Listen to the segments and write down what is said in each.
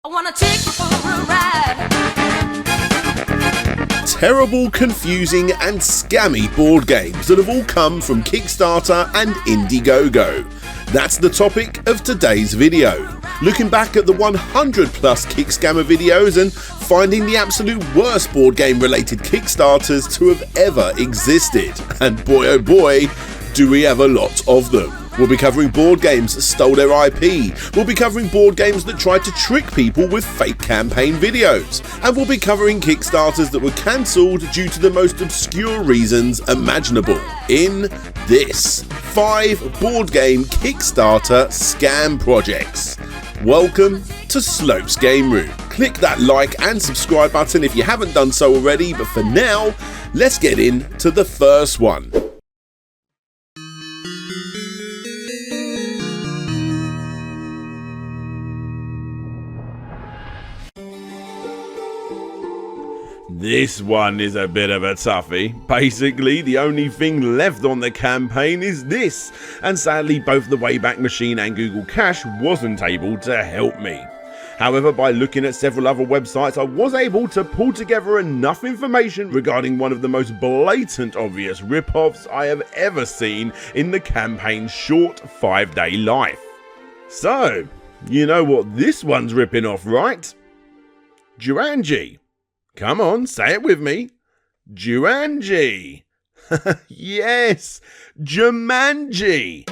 I wanna take you for a ride. Terrible, confusing and scammy board games that have all come from Kickstarter and Indiegogo. That's the topic of today's video. Looking back at the 100 plus Kickscammer videos and finding the absolute worst board game related Kickstarters to have ever existed. And boy oh boy, do we have a lot of them. We'll be covering board games that stole their IP, we'll be covering board games that tried to trick people with fake campaign videos, and we'll be covering Kickstarters that were cancelled due to the most obscure reasons imaginable in this 5 board game Kickstarter scam projects. Welcome to Slope's Game Room. Click that like and subscribe button if you haven't done so already, but for now, let's get into the first one. This one is a bit of a toughie. Basically, the only thing left on the campaign is this, and sadly both the Wayback Machine and Google Cash wasn't able to help me. However, by looking at several other websites, I was able to pull together enough information regarding one of the most blatant obvious rip-offs I have ever seen in the campaign's short 5-day life. So, you know what this one's ripping off, right? Jumanji. Come on, say it with me. Jumanji. Yes, Jumanji.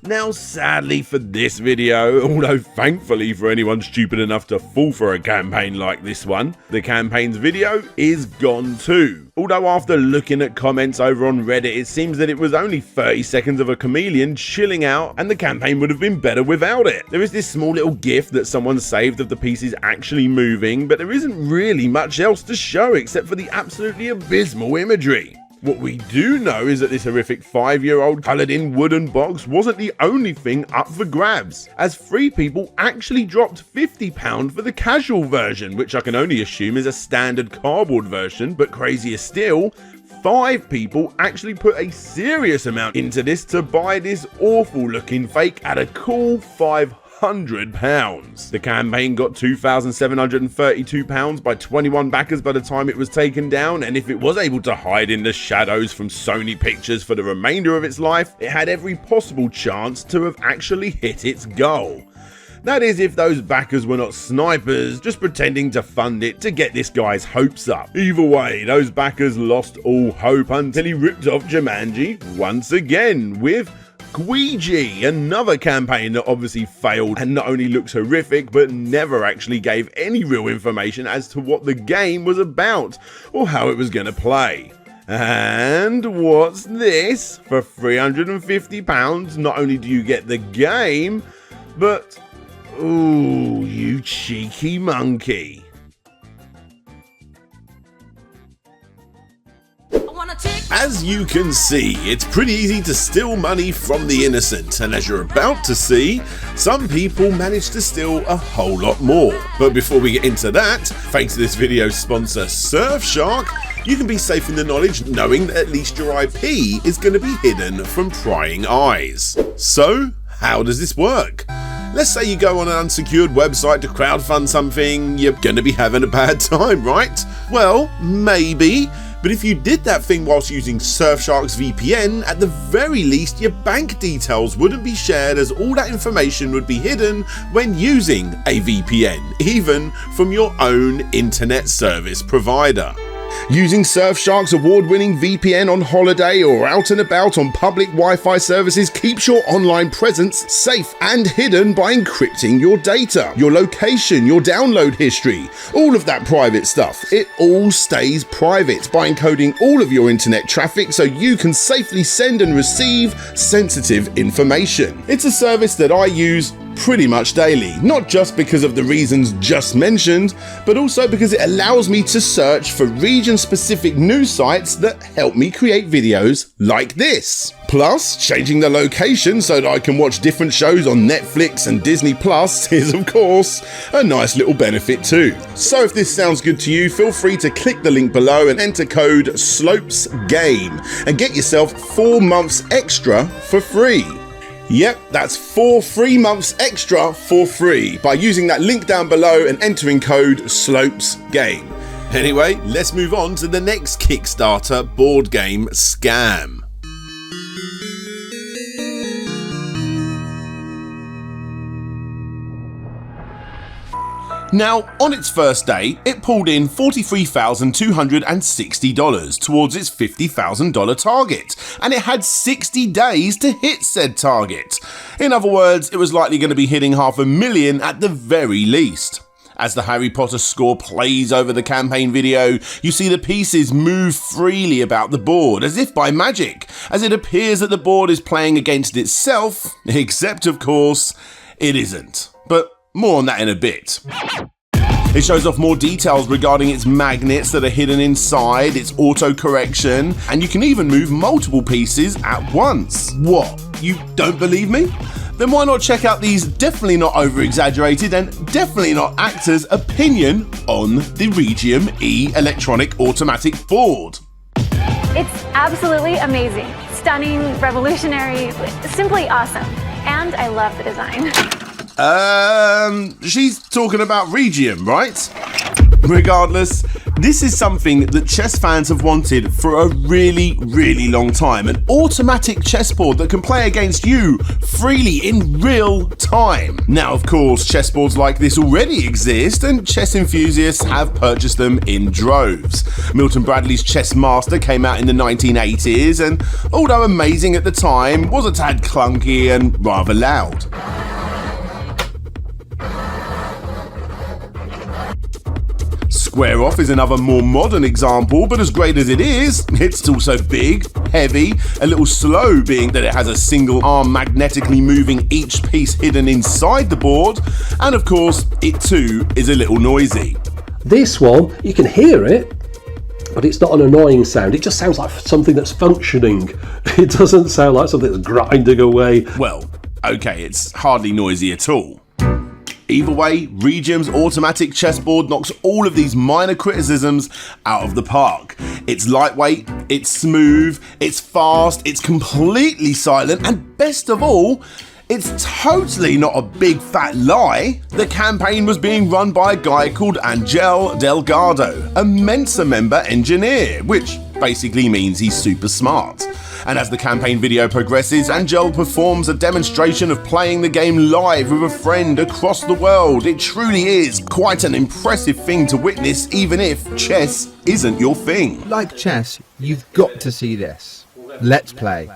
Now, sadly for this video, although thankfully for anyone stupid enough to fall for a campaign like this one, the campaign's video is gone too. Although after looking at comments over on Reddit, it seems that it was only 30 seconds of a chameleon chilling out and the campaign would have been better without it. There is this small little gif that someone saved of the pieces actually moving, but there isn't really much else to show except for the absolutely abysmal imagery. What we do know is that this horrific 5-year-old coloured in wooden box wasn't the only thing up for grabs, as 3 people actually dropped £50 for the casual version, which I can only assume is a standard cardboard version, but crazier still, 5 people actually put a serious amount into this to buy this awful looking fake at a cool £500. The campaign got £2,732 by 21 backers by the time it was taken down, and if it was able to hide in the shadows from Sony Pictures for the remainder of its life, it had every possible chance to have actually hit its goal. That is, if those backers were not snipers, just pretending to fund it to get this guy's hopes up. Either way, those backers lost all hope until he ripped off Jumanji once again with Ouija, another campaign that obviously failed and not only looks horrific but never actually gave any real information as to what the game was about or how it was going to play. And what's this? For £350, not only do you get the game, but ooh, you cheeky monkey. As you can see, it's pretty easy to steal money from the innocent, and as you're about to see, some people manage to steal a whole lot more. But before we get into that, thanks to this video's sponsor Surfshark, you can be safe in the knowledge knowing that at least your IP is going to be hidden from prying eyes. So, how does this work? Let's say you go on an unsecured website to crowdfund something, you're going to be having a bad time, right? Well, maybe. But if you did that thing whilst using Surfshark's VPN, at the very least your bank details wouldn't be shared, as all that information would be hidden when using a VPN, even from your own internet service provider. Using Surfshark's award-winning VPN on holiday or out and about on public Wi-Fi services keeps your online presence safe and hidden by encrypting your data, your location, your download history, all of that private stuff. It all stays private by encoding all of your internet traffic so you can safely send and receive sensitive information. It's a service that I use pretty much daily, not just because of the reasons just mentioned, but also because it allows me to search for region-specific news sites that help me create videos like this. Plus, changing the location so that I can watch different shows on Netflix and Disney Plus is, of course, a nice little benefit too. So if this sounds good to you, feel free to click the link below and enter code SLOPESGAME and get yourself 4 months extra for free. Yep, that's 4 free months extra for free by using that link down below and entering code SLOPESGAME. Anyway, let's move on to the next Kickstarter board game scam. Now, on its first day, it pulled in $43,260 towards its $50,000 target, and it had 60 days to hit said target. In other words, it was likely going to be hitting $500,000 at the very least. As the Harry Potter score plays over the campaign video, you see the pieces move freely about the board, as if by magic, as it appears that the board is playing against itself, except of course, it isn't. But more on that in a bit. It shows off more details regarding its magnets that are hidden inside, its auto-correction, and you can even move multiple pieces at once. What? You don't believe me? Then why not check out these definitely not over-exaggerated and definitely not actors' opinion on the Regium E electronic automatic board. It's absolutely amazing, stunning, revolutionary, simply awesome. And I love the design. She's talking about Regium, right? Regardless, this is something that chess fans have wanted for a really, really long time. An automatic chessboard that can play against you freely in real time. Now, of course, chessboards like this already exist and chess enthusiasts have purchased them in droves. Milton Bradley's Chess Master came out in the 1980s and, although amazing at the time, was a tad clunky and rather loud. Square Off is another more modern example, but as great as it is, it's also big, heavy, a little slow being that it has a single arm magnetically moving each piece hidden inside the board, and of course, it too is a little noisy. This one, you can hear it, but it's not an annoying sound, it just sounds like something that's functioning. It doesn't sound like something that's grinding away. Well, okay, it's hardly noisy at all. Either way, Regium's automatic chessboard knocks all of these minor criticisms out of the park. It's lightweight, it's smooth, it's fast, it's completely silent, and best of all, it's totally not a big fat lie. The campaign was being run by a guy called Angel Delgado, a Mensa member engineer, which basically means he's super smart. And as the campaign video progresses, Angel performs a demonstration of playing the game live with a friend across the world. It truly is quite an impressive thing to witness, even if chess isn't your thing. Like chess, you've got to see this. Let's play.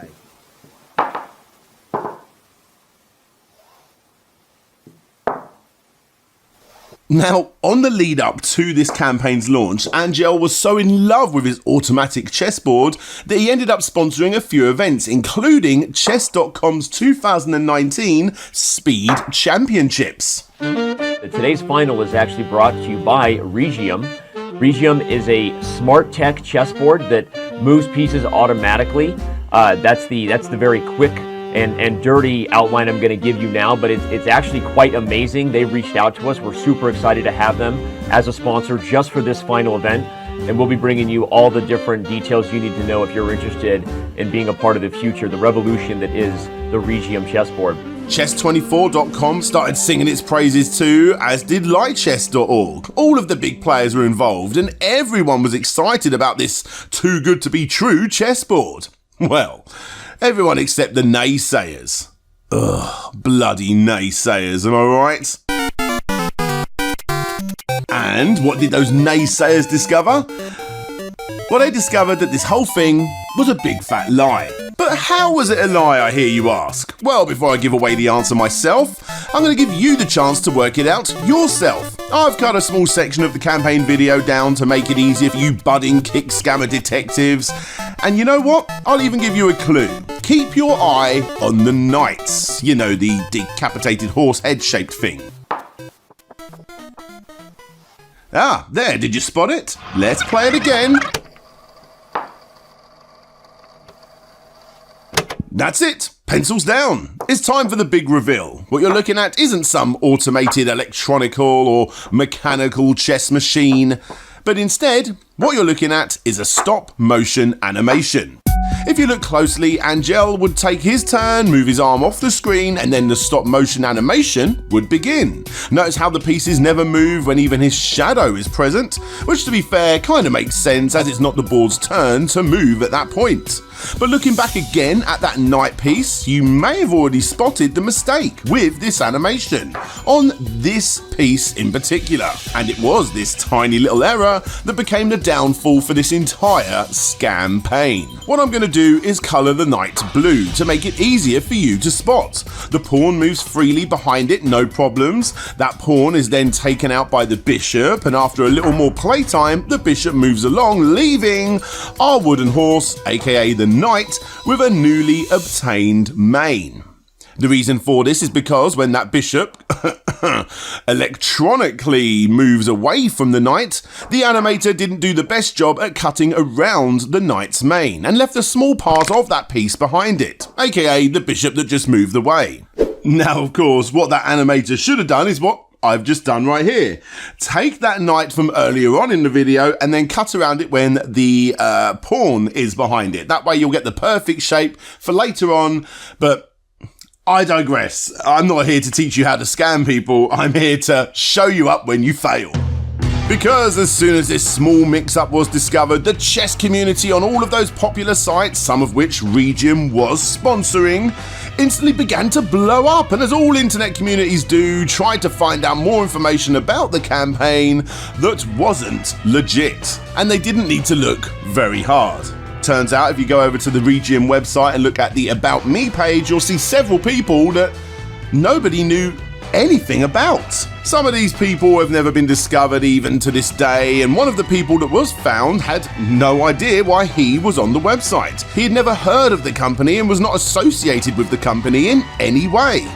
Now, on the lead up to this campaign's launch, Angel was so in love with his automatic chessboard that he ended up sponsoring a few events, including Chess.com's 2019 Speed Championships. Today's final is actually brought to you by Regium. Regium is a smart tech chessboard that moves pieces automatically. That's the very quick and dirty outline I'm going to give you now, but it's actually quite amazing. They reached out to us. We're super excited to have them as a sponsor just for this final event, and we'll be bringing you all the different details you need to know if you're interested in being a part of the future, the revolution that is the Regium chessboard. Chess24.com started singing its praises too, as did Lightchess.org. All of the big players were involved, and everyone was excited about this too good to be true chessboard. Well, everyone except the naysayers. Ugh, bloody naysayers, am I right? And what did those naysayers discover? Well, they discovered that this whole thing was a big fat lie. But how was it a lie, I hear you ask? Well, before I give away the answer myself, I'm going to give you the chance to work it out yourself. I've cut a small section of the campaign video down to make it easier for you budding kick scammer detectives. And you know what? I'll even give you a clue. Keep your eye on the knights. You know, the decapitated horse head shaped thing. Ah, there, did you spot it? Let's play it again. That's it, pencils down. It's time for the big reveal. What you're looking at isn't some automated electronical or mechanical chess machine, but instead, what you're looking at is a stop motion animation. If you look closely, Angel would take his turn, move his arm off the screen, and then the stop motion animation would begin. Notice how the pieces never move when even his shadow is present, which to be fair kind of makes sense as it's not the board's turn to move at that point. But looking back again at that night piece, you may have already spotted the mistake with this animation, on this piece in particular. And it was this tiny little error that became the downfall for this entire scam pane. What I'm going to do is colour the night blue to make it easier for you to spot. The pawn moves freely behind it, no problems. That pawn is then taken out by the bishop, and after a little more playtime, the bishop moves along, leaving our wooden horse, aka the knight, with a newly obtained mane. The reason for this is because when that bishop electronically moves away from the knight, the animator didn't do the best job at cutting around the knight's mane and left a small part of that piece behind it, aka the bishop that just moved away. Now, of course, what that animator should have done is what I've just done right here. Take that knight from earlier on in the video and then cut around it when the pawn is behind it. That way you'll get the perfect shape for later on, but I digress. I'm not here to teach you how to scam people. I'm here to show you up when you fail. Because as soon as this small mix-up was discovered, the chess community on all of those popular sites, some of which Regium was sponsoring, instantly began to blow up, and as all internet communities do, tried to find out more information about the campaign that wasn't legit. And they didn't need to look very hard. Turns out if you go over to the Regium website and look at the About Me page, you'll see several people that nobody knew anything about. Some of these people have never been discovered even to this day, and one of the people that was found had no idea why he was on the website. He had never heard of the company and was not associated with the company in any way.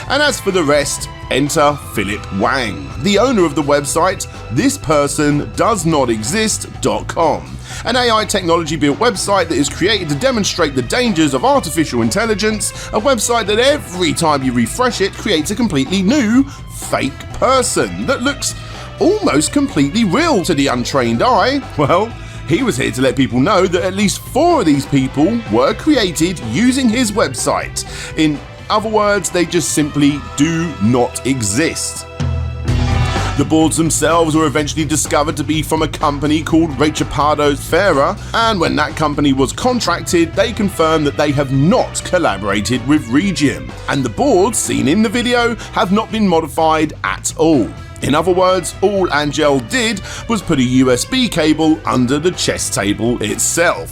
And as for the rest, enter Philip Wang, the owner of the website thispersondoesnotexist.com. An AI technology-built website that is created to demonstrate the dangers of artificial intelligence, a website that every time you refresh it creates a completely new, fake person that looks almost completely real to the untrained eye. Well, he was here to let people know that at least 4 of these people were created using his website. In other words, they just simply do not exist. The boards themselves were eventually discovered to be from a company called Regium, and when that company was contracted, they confirmed that they have not collaborated with Regium, and the boards seen in the video have not been modified at all. In other words, all Angel did was put a USB cable under the chess table itself.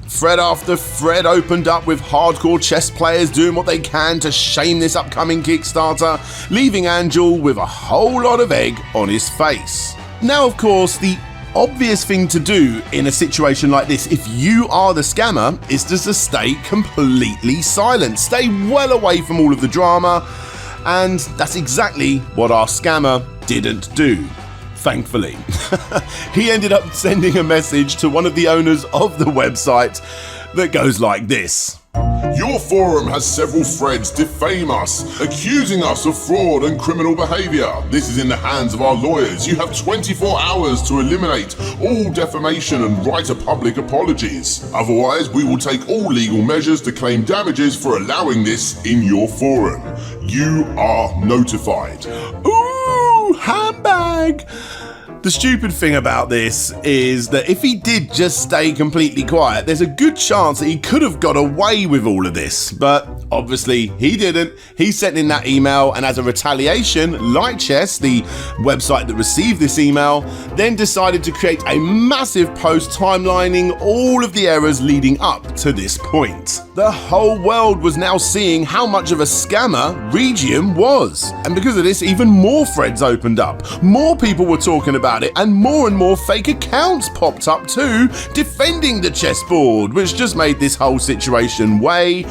Thread after thread opened up with hardcore chess players doing what they can to shame this upcoming Kickstarter, leaving Angel with a whole lot of egg on his face. Now, of course, the obvious thing to do in a situation like this, if you are the scammer, is just to stay completely silent. Stay well away from all of the drama. And that's exactly what our scammer didn't do, thankfully. He ended up sending a message to one of the owners of the website that goes like this. Your forum has several threads defame us, accusing us of fraud and criminal behaviour. This is in the hands of our lawyers. You have 24 hours to eliminate all defamation and write a public apologies. Otherwise, we will take all legal measures to claim damages for allowing this in your forum. You are notified. Ooh, handbag! The stupid thing about this is that if he did just stay completely quiet, there's a good chance that he could have got away with all of this, but obviously he didn't. He sent in that email, and as a retaliation, Lightchess, the website that received this email, then decided to create a massive post timelining all of the errors leading up to this point. The whole world was now seeing how much of a scammer Regium was, and because of this, even more threads opened up. More people were talking about it, and more fake accounts popped up too, defending the chessboard, which just made this whole situation way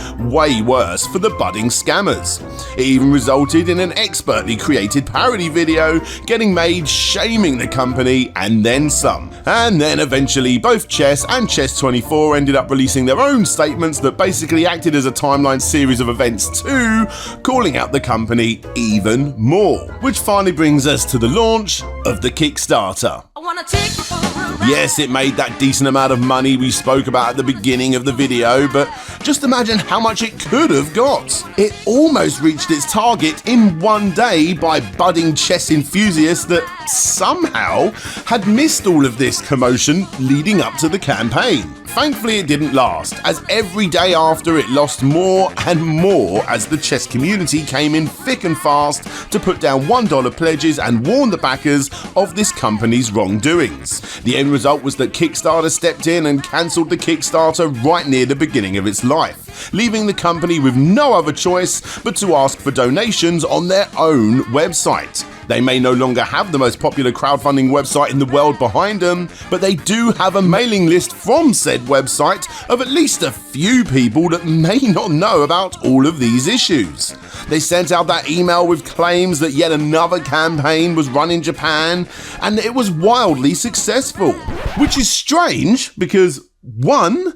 worse for the budding scammers. It even resulted in an expertly created parody video getting made shaming the company, and then some. And then eventually both Chess and Chess24 ended up releasing their own statements that basically acted as a timeline series of events too, calling out the company even more. Which finally brings us to the launch of the Kickstarter Kickstarter. I wanna take you for a ride. Yes, it made that decent amount of money we spoke about at the beginning of the video, but just imagine how much it could have got. It almost reached its target in one day by budding chess enthusiasts that somehow had missed all of this commotion leading up to the campaign. Thankfully, it didn't last, as every day after it lost more and more as the chess community came in thick and fast to put down $1 pledges and warn the backers of this company's wrongdoings. The end result was that Kickstarter stepped in and cancelled the Kickstarter right near the beginning of its life, leaving the company with no other choice but to ask for donations on their own website. They may no longer have the most popular crowdfunding website in the world behind them, but they do have a mailing list from said website of at least a few people that may not know about all of these issues. They sent out that email with claims that yet another campaign was run in Japan, and it was wildly successful. Which is strange because, one,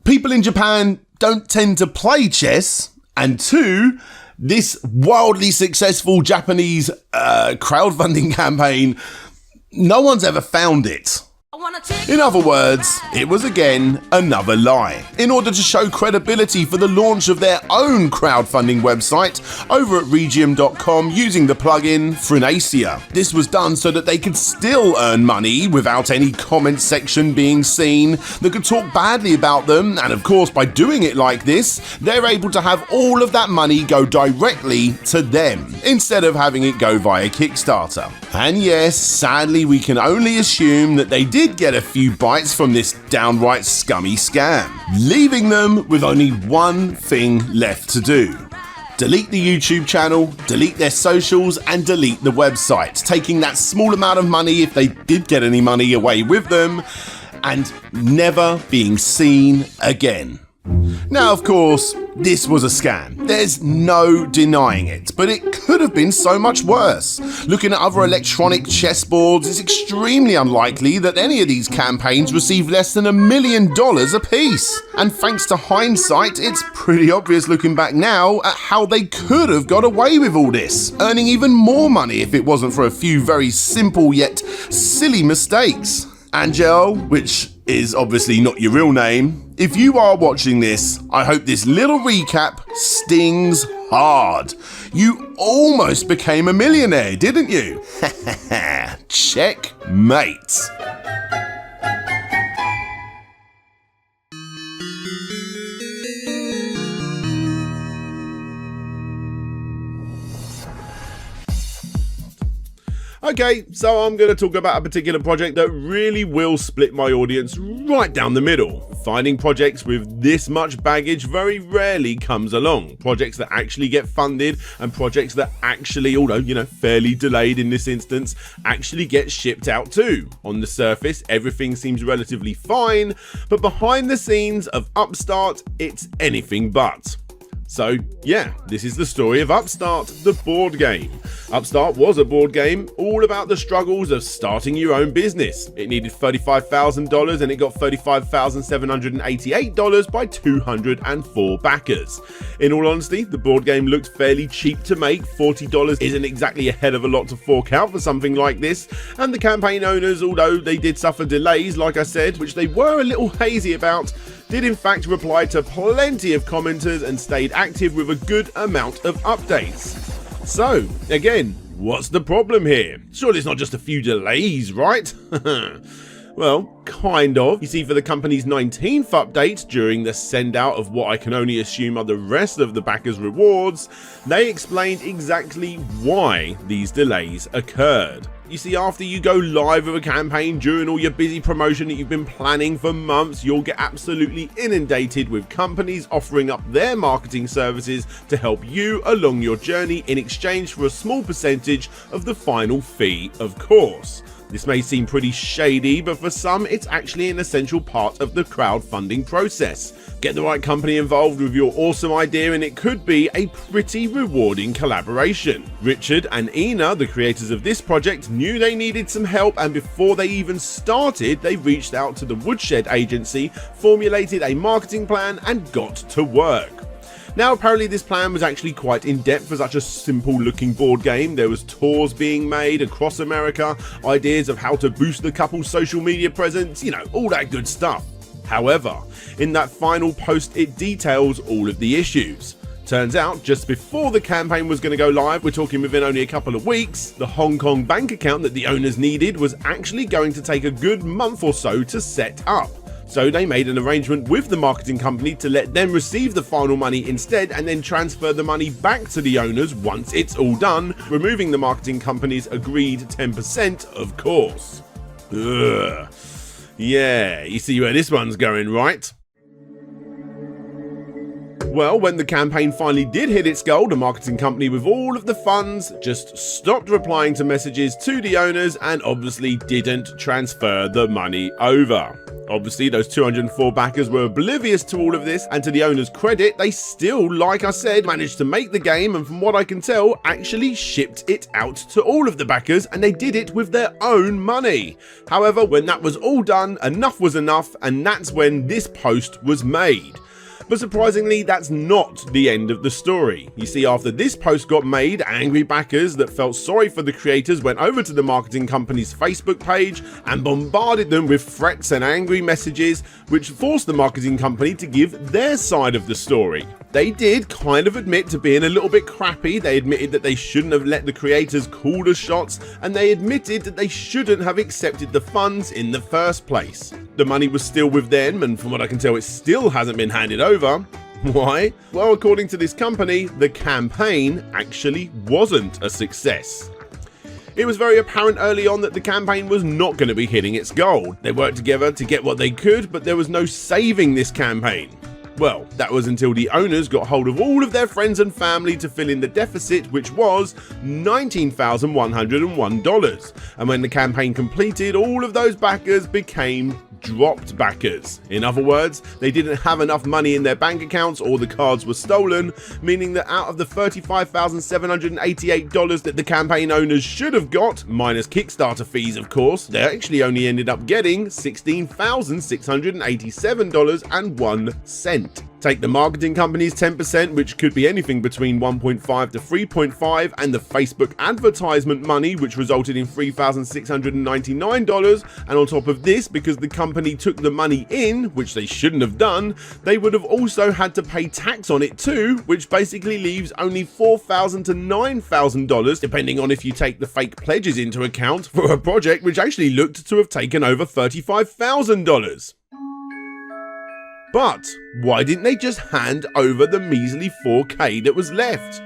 people in Japan don't tend to play chess, and two, this wildly successful Japanese crowdfunding campaign, no one's ever found it. I wanna take In other words, it was again another lie, in order to show credibility for the launch of their own crowdfunding website over at Regium.com using the plugin Frenacia. This was done so that they could still earn money without any comment section being seen that could talk badly about them, and of course by doing it like this, they're able to have all of that money go directly to them, instead of having it go via Kickstarter. And yes, sadly we can only assume that they did get a few bites from this downright scummy scam, leaving them with only one thing left to do. Delete the YouTube channel, delete their socials, and delete the website, taking that small amount of money, if they did get any money, away with them, and never being seen again. Now, of course, this was a scam. There's no denying it, but it could have been so much worse. Looking at other electronic chessboards, it's extremely unlikely that any of these campaigns receive less than $1 million apiece. And thanks to hindsight, it's pretty obvious looking back now at how they could have got away with all this, earning even more money if it wasn't for a few very simple yet silly mistakes. Angel, which is obviously not your real name, if you are watching this, I hope this little recap stings hard. You almost became a millionaire, didn't you? Checkmate. Okay, so I'm going to talk about a particular project that really will split my audience right down the middle. Finding projects with this much baggage very rarely comes along. Projects that actually get funded and projects that actually, although, fairly delayed in this instance, actually get shipped out too. On the surface, everything seems relatively fine, but behind the scenes of Upstart, it's anything but. So yeah, this is the story of Upstart, the board game. Upstart was a board game all about the struggles of starting your own business. It needed $35,000 and it got $35,788 by 204 backers. In all honesty, the board game looked fairly cheap to make. $40 isn't exactly a hell of a lot to fork out for something like this, and the campaign owners, although they did suffer delays, like I said, which they were a little hazy about, did in fact reply to plenty of commenters and stayed active with a good amount of updates. So, again, what's the problem here? Surely it's not just a few delays, right? Well, kind of. You see, for the company's 19th update, during the send out of what I can only assume are the rest of the backers' rewards, they explained exactly why these delays occurred. You see, after you go live with a campaign during all your busy promotion that you've been planning for months, you'll get absolutely inundated with companies offering up their marketing services to help you along your journey in exchange for a small percentage of the final fee, of course. This may seem pretty shady, but for some, it's actually an essential part of the crowdfunding process. Get the right company involved with your awesome idea and it could be a pretty rewarding collaboration. Richard and Ina, the creators of this project, knew they needed some help, and before they even started, they reached out to the Woodshed agency, formulated a marketing plan and got to work. Now apparently this plan was actually quite in-depth for such a simple looking board game. There was tours being made across America, ideas of how to boost the couple's social media presence, you know, all that good stuff. However, in that final post it details all of the issues. Turns out, just before the campaign was going to go live, we're talking within only a couple of weeks, the Hong Kong bank account that the owners needed was actually going to take a good month or so to set up. So they made an arrangement with the marketing company to let them receive the final money instead and then transfer the money back to the owners once it's all done, removing the marketing company's agreed 10%, of course. Ugh. Yeah, you see where this one's going, right? Well, when the campaign finally did hit its goal, the marketing company with all of the funds just stopped replying to messages to the owners and obviously didn't transfer the money over. Obviously, those 204 backers were oblivious to all of this, and to the owners' credit, they still, like I said, managed to make the game, and from what I can tell, actually shipped it out to all of the backers, and they did it with their own money. However, when that was all done, enough was enough, and that's when this post was made. But surprisingly, that's not the end of the story. You see, after this post got made, angry backers that felt sorry for the creators went over to the marketing company's Facebook page and bombarded them with threats and angry messages, which forced the marketing company to give their side of the story. They did kind of admit to being a little bit crappy. They admitted that they shouldn't have let the creators call the shots, and they admitted that they shouldn't have accepted the funds in the first place. The money was still with them, and from what I can tell, it still hasn't been handed over. Why? Well, according to this company, the campaign actually wasn't a success. It was very apparent early on that the campaign was not going to be hitting its goal. They worked together to get what they could, but there was no saving this campaign. Well, that was until the owners got hold of all of their friends and family to fill in the deficit, which was $19,101. And when the campaign completed, all of those backers became dropped backers. In other words, they didn't have enough money in their bank accounts or the cards were stolen, meaning that out of the $35,788 that the campaign owners should have got, minus Kickstarter fees of course, they actually only ended up getting $16,687.01. Take the marketing company's 10%, which could be anything between 1.5 to 3.5, and the Facebook advertisement money, which resulted in $3,699, and on top of this, because the company took the money in, which they shouldn't have done, they would have also had to pay tax on it too, which basically leaves only $4,000 to $9,000, depending on if you take the fake pledges into account, for a project which actually looked to have taken over $35,000. But why didn't they just hand over the measly 4K that was left?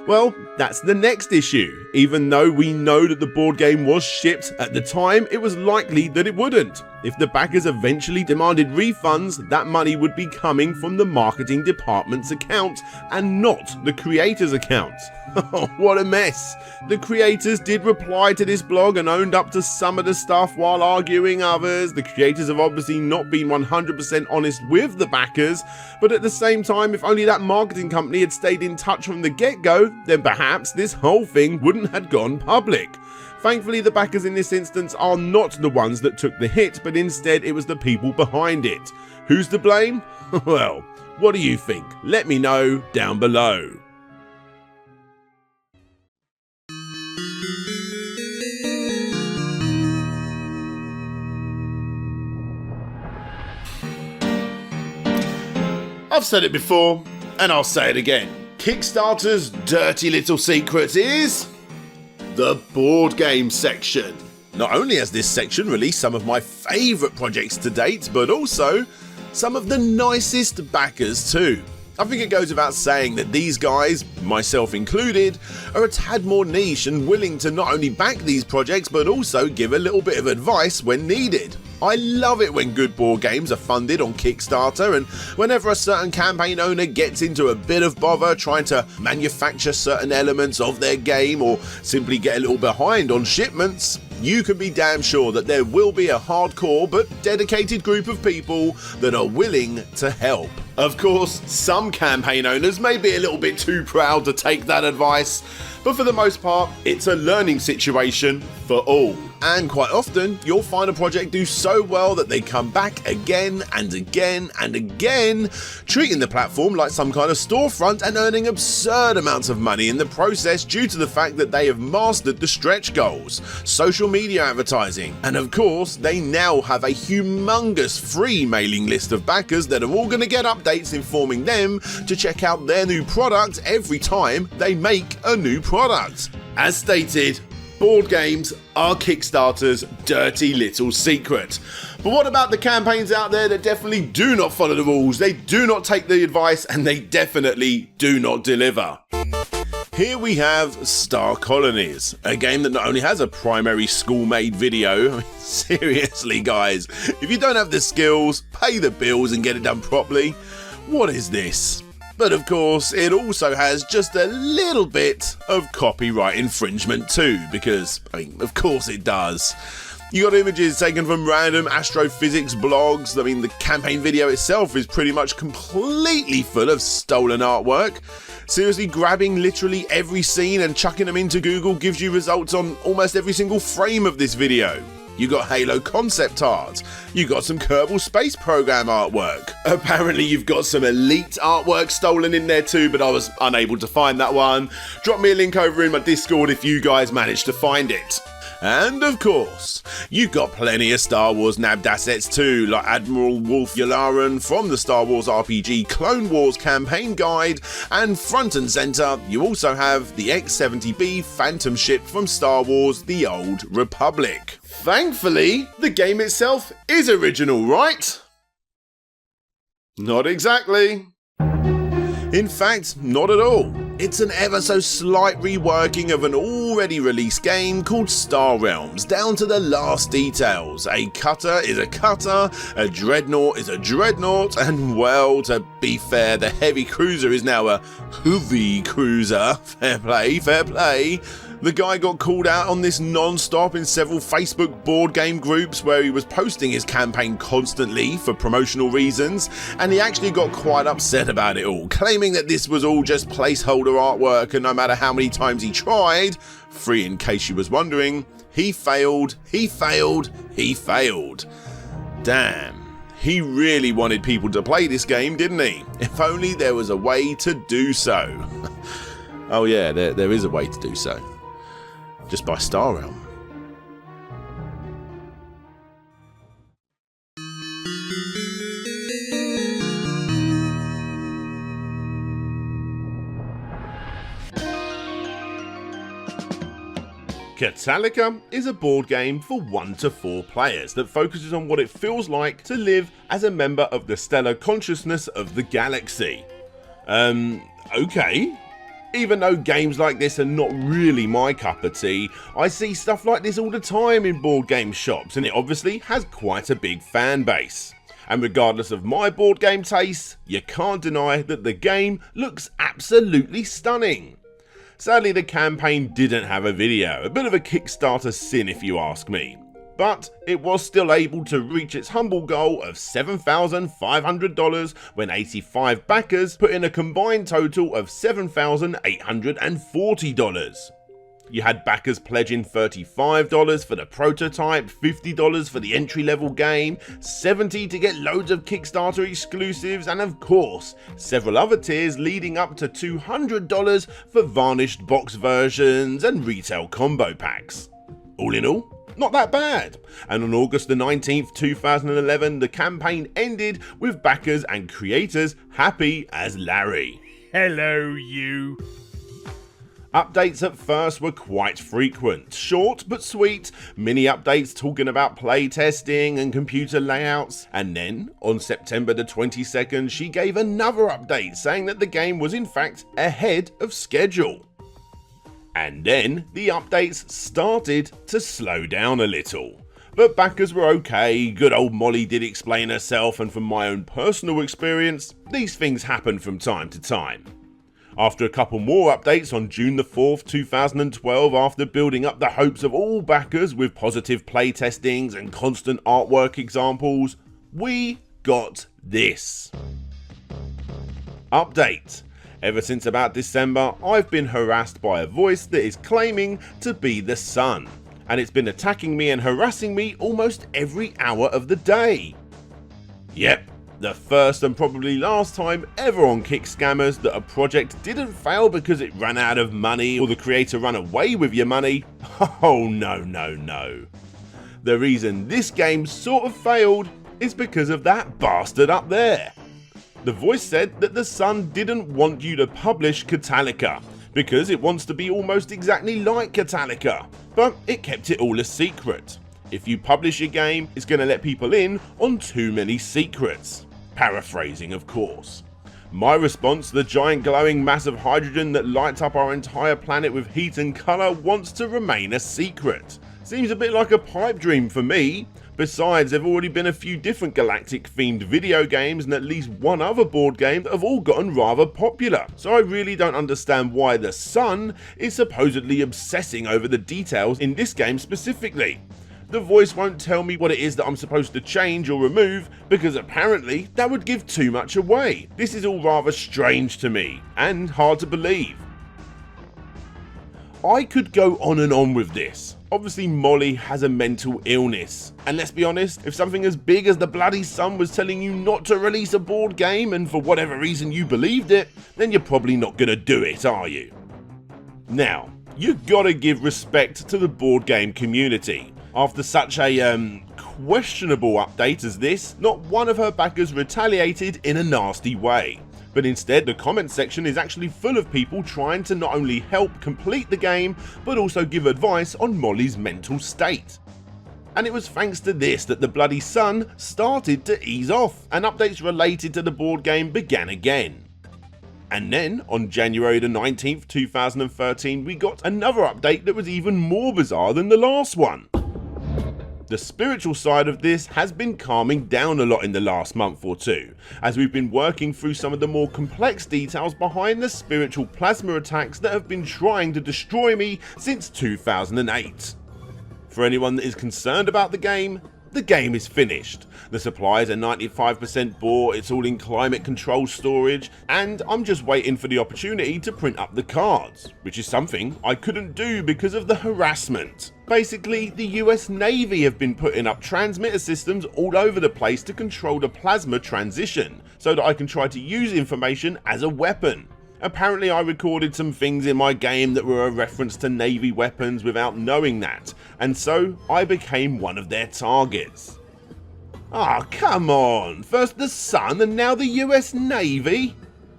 Well, that's the next issue. Even though we know that the board game was shipped, at the time it was likely that it wouldn't. If the backers eventually demanded refunds, that money would be coming from the marketing department's account and not the creators' account. What a mess. The creators did reply to this blog and owned up to some of the stuff while arguing others. The creators have obviously not been 100% honest with the backers, but at the same time, if only that marketing company had stayed in touch from the get-go, then perhaps this whole thing wouldn't have gone public. Thankfully, the backers in this instance are not the ones that took the hit, but instead it was the people behind it. Who's to blame? Well, what do you think? Let me know down below. I've said it before, and I'll say it again. Kickstarter's dirty little secret is the board game section. Not only has this section released some of my favourite projects to date, but also some of the nicest backers too. I think it goes without saying that these guys, myself included, are a tad more niche and willing to not only back these projects but also give a little bit of advice when needed. I love it when good board games are funded on Kickstarter, and whenever a certain campaign owner gets into a bit of bother trying to manufacture certain elements of their game or simply get a little behind on shipments, you can be damn sure that there will be a hardcore but dedicated group of people that are willing to help. Of course, some campaign owners may be a little bit too proud to take that advice, but for the most part, it's a learning situation for all. and quite often you'll find a project do so well that they come back again and again and again, treating the platform like some kind of storefront and earning absurd amounts of money in the process due to the fact that they have mastered the stretch goals, social media advertising, and of course they now have a humongous free mailing list of backers that are all going to get updates informing them to check out their new product every time they make a new product. As stated, board games are Kickstarter's dirty little secret. But what about the campaigns out there that definitely do not follow the rules, they do not take the advice, and they definitely do not deliver? Here we have Star Colonies, a game that not only has a primary school-made video, I mean, seriously guys, if you don't have the skills, pay the bills and get it done properly, what is this? But of course, it also has just a little bit of copyright infringement too, because, I mean, of course it does. You got images taken from random astrophysics blogs. I mean, the campaign video itself is pretty much completely full of stolen artwork. Seriously, grabbing literally every scene and chucking them into Google gives you results on almost every single frame of this video. You got Halo concept art, you got some Kerbal Space Program artwork. Apparently you've got some Elite artwork stolen in there too, but I was unable to find that one. Drop me a link over in my Discord if you guys managed to find it. And of course, you've got plenty of Star Wars nabbed assets too, like Admiral Wolf Yularen from the Star Wars RPG Clone Wars campaign guide, and front and centre, you also have the X-70B Phantom ship from Star Wars The Old Republic. Thankfully, the game itself is original, right? Not exactly. In fact, not at all. It's an ever so slight reworking of an already released game called Star Realms, down to the last details. A cutter is a cutter, a dreadnought is a dreadnought, and well, to be fair, the heavy cruiser is now a heavy cruiser. Fair play, fair play. The guy got called out on this non-stop in several Facebook board game groups where he was posting his campaign constantly for promotional reasons, and he actually got quite upset about it all, claiming that this was all just placeholder artwork, and no matter how many times he tried, free in case you was wondering, he failed, he failed, he failed. Damn, he really wanted people to play this game, didn't he? If only there was a way to do so. Oh yeah, there is a way to do so. Just by Star Realm. Calica is a board game for 1 to 4 players that focuses on what it feels like to live as a member of the stellar consciousness of the galaxy. Okay. Even though games like this are not really my cup of tea, I see stuff like this all the time in board game shops, and it obviously has quite a big fan base. And regardless of my board game tastes, you can't deny that the game looks absolutely stunning. Sadly, the campaign didn't have a video, a bit of a Kickstarter sin if you ask me. But it was still able to reach its humble goal of $7,500 when 85 backers put in a combined total of $7,840. You had backers pledging $35 for the prototype, $50 for the entry level game, $70 to get loads of Kickstarter exclusives, and of course, several other tiers leading up to $200 for varnished box versions and retail combo packs. All in all, not that bad. And on August the 19th, 2011, the campaign ended with backers and creators happy as Larry. Hello, you. Updates at first were quite frequent, short but sweet, mini updates talking about playtesting and computer layouts, and then, on September the 22nd, she gave another update saying that the game was in fact ahead of schedule. And then the updates started to slow down a little. But backers were okay, good old Molly did explain herself, and from my own personal experience, these things happen from time to time. After a couple more updates on June the 4th, 2012, after building up the hopes of all backers with positive playtestings and constant artwork examples, we got this. Update. Ever since about December, I've been harassed by a voice that is claiming to be the sun. and it's been attacking me and harassing me almost every hour of the day. Yep, the first and probably last time ever on Kickscammers that a project didn't fail because it ran out of money or the creator ran away with your money. Oh no, no, no. The reason this game sort of failed is because of that bastard up there. The voice said that the Sun didn't want you to publish Calica because it wants to be almost exactly like Calica, but it kept it all a secret. If you publish your game, it's going to let people in on too many secrets. Paraphrasing, of course. My response, the giant glowing mass of hydrogen that lights up our entire planet with heat and colour, wants to remain a secret. Seems a bit like a pipe dream for me. Besides, there have already been a few different galactic themed video games and at least one other board game that have all gotten rather popular, so I really don't understand why the Sun is supposedly obsessing over the details in this game specifically. The voice won't tell me what it is that I'm supposed to change or remove because apparently that would give too much away. This is all rather strange to me and hard to believe. I could go on and on with this. Obviously Molly has a mental illness, and let's be honest, if something as big as the bloody Sun was telling you not to release a board game and for whatever reason you believed it, then you're probably not gonna do it, are you? Now, you gotta give respect to the board game community. After such a questionable update as this, not one of her backers retaliated in a nasty way. But instead, the comment section is actually full of people trying to not only help complete the game, but also give advice on Molly's mental state. And it was thanks to this that the bloody Sun started to ease off, and updates related to the board game began again. And then, on January the 19th, 2013, we got another update that was even more bizarre than the last one. The spiritual side of this has been calming down a lot in the last month or two, as we've been working through some of the more complex details behind the spiritual plasma attacks that have been trying to destroy me since 2008. For anyone that is concerned about the game is finished. The supplies are 95% bought, it's all in climate control storage, and I'm just waiting for the opportunity to print up the cards, which is something I couldn't do because of the harassment. Basically, the US Navy have been putting up transmitter systems all over the place to control the plasma transition, so that I can try to use information as a weapon. Apparently I recorded some things in my game that were a reference to Navy weapons without knowing that, and so I became one of their targets. Ah, come on, first the Sun and now the US Navy?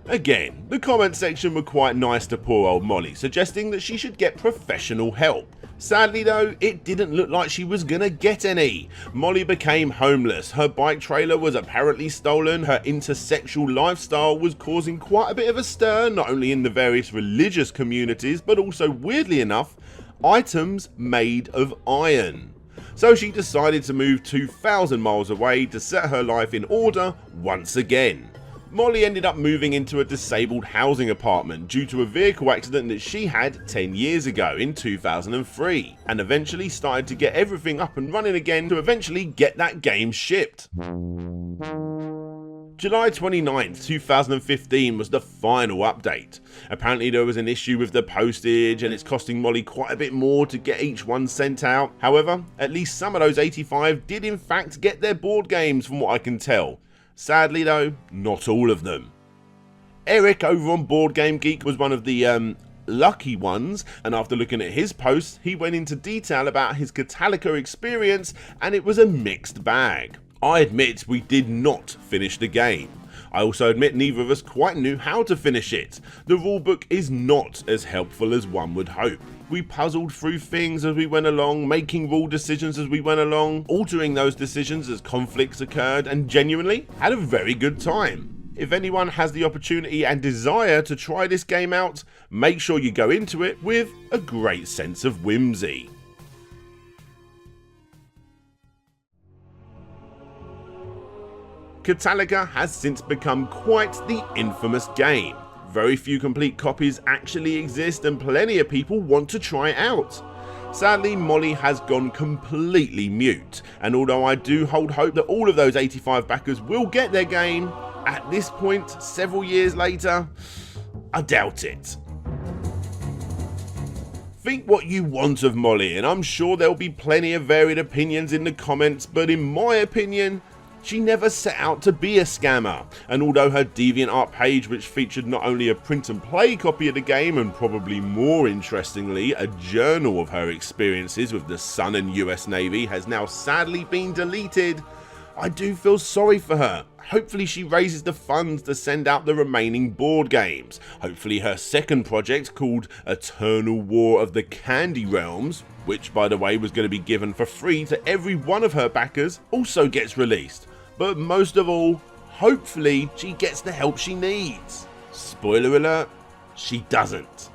Again, the comment section were quite nice to poor old Molly, suggesting that she should get professional help. Sadly though, it didn't look like she was gonna get any. Molly became homeless, her bike trailer was apparently stolen, her intersexual lifestyle was causing quite a bit of a stir, not only in the various religious communities, but also, weirdly enough, items made of iron. So she decided to move 2,000 miles away to set her life in order once again. Molly ended up moving into a disabled housing apartment due to a vehicle accident that she had 10 years ago in 2003, and eventually started to get everything up and running again to eventually get that game shipped. July 29th, 2015 was the final update. Apparently there was an issue with the postage and it's costing Molly quite a bit more to get each one sent out. However, at least some of those 85 did in fact get their board games from what I can tell. Sadly though, not all of them. Eric over on Board Game Geek was one of the lucky ones, and after looking at his posts, he went into detail about his Calica experience, and it was a mixed bag. I admit we did not finish the game. I also admit neither of us quite knew how to finish it. The rulebook is not as helpful as one would hope. We puzzled through things as we went along, making rule decisions as we went along, altering those decisions as conflicts occurred, and genuinely had a very good time. If anyone has the opportunity and desire to try this game out, make sure you go into it with a great sense of whimsy. Calica has since become quite the infamous game. Very few complete copies actually exist and plenty of people want to try it out. Sadly, Molly has gone completely mute, and although I do hold hope that all of those 85 backers will get their game, at this point, several years later, I doubt it. Think what you want of Molly, and I'm sure there'll be plenty of varied opinions in the comments, but in my opinion, she never set out to be a scammer, and although her DeviantArt page, which featured not only a print and play copy of the game and probably more interestingly a journal of her experiences with the Sun and US Navy, has now sadly been deleted, I do feel sorry for her. Hopefully she raises the funds to send out the remaining board games. Hopefully her second project, called Eternal War of the Candy Realms, which by the way was going to be given for free to every one of her backers, also gets released. But most of all, hopefully she gets the help she needs. Spoiler alert, she doesn't.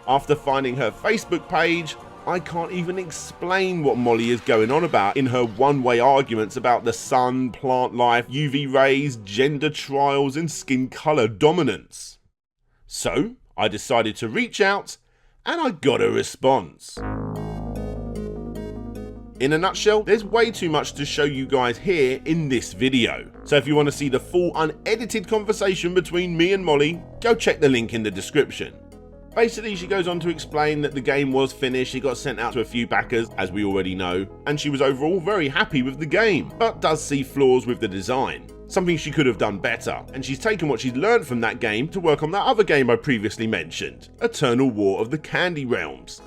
After finding her Facebook page, I can't even explain what Molly is going on about in her one-way arguments about the sun, plant life, UV rays, gender trials and skin colour dominance. So I decided to reach out and I got a response. In a nutshell, there's way too much to show you guys here in this video. So if you want to see the full unedited conversation between me and Molly, go check the link in the description. Basically, she goes on to explain that the game was finished, it got sent out to a few backers, as we already know, and she was overall very happy with the game, but does see flaws with the design. Something she could have done better, and she's taken what she's learned from that game to work on that other game I previously mentioned, Eternal War of the Candy Realms.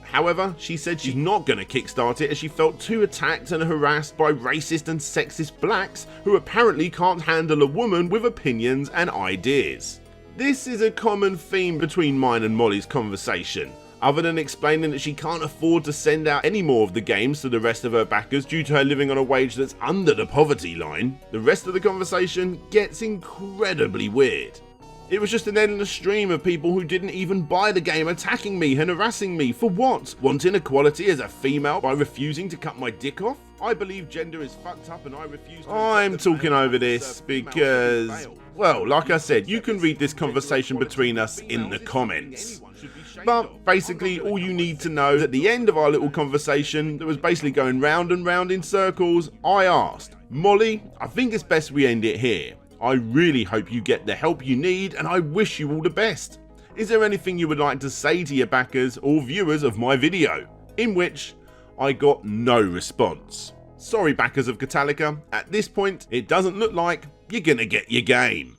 However, she said she's not going to kickstart it as she felt too attacked and harassed by racist and sexist blacks who apparently can't handle a woman with opinions and ideas. This is a common theme between mine and Molly's conversation. Other than explaining that she can't afford to send out any more of the games to the rest of her backers due to her living on a wage that's under the poverty line, the rest of the conversation gets incredibly weird. It was just an endless stream of people who didn't even buy the game attacking me and harassing me for what? Wanting equality as a female by refusing to cut my dick off? I believe gender is fucked up and I refuse to... I'm talking over this because, well, like I said, you can read this conversation between us in the comments. But basically all you need to know is at the end of our little conversation that was basically going round and round in circles, I asked, Molly, I think it's best we end it here. I really hope you get the help you need and I wish you all the best. Is there anything you would like to say to your backers or viewers of my video? In which I got no response. Sorry backers of Calica, at this point it doesn't look like you're gonna get your game.